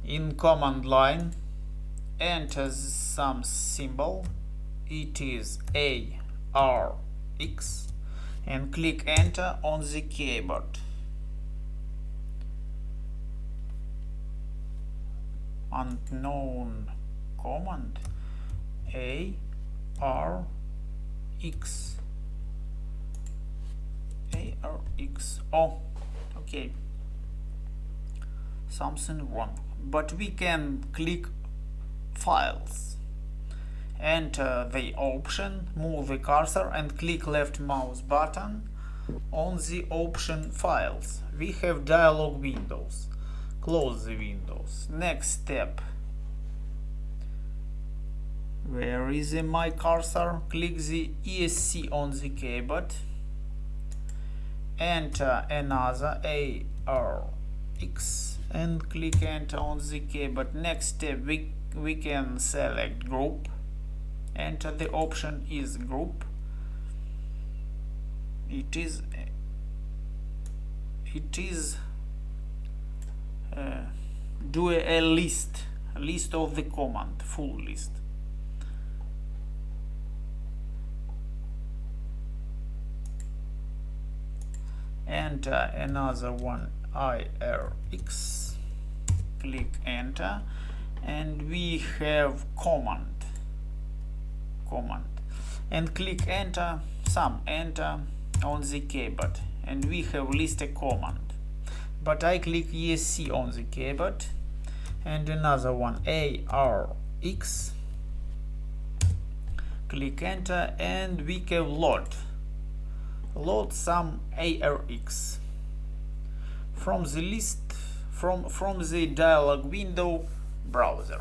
In command line, enter some symbol, it is ARX, and click enter on the keyboard. Unknown command, ARX. Oh, okay, something wrong, but we can click files, enter the option, move the cursor and click left mouse button on the option files. We have dialog windows. Close the windows. Next step, where is my cursor? Click the ESC on the keyboard, enter another ARX and click enter on the keyboard. Next step, we can select group, enter the option is group. It is do a list of the command, full list. Enter another one, ARX, click enter, and we have command, and click enter on the keyboard, and we have list a command, but I click ESC on the keyboard, and another one, ARX, click enter, and we can load some ARX from the list, from the dialog window browser.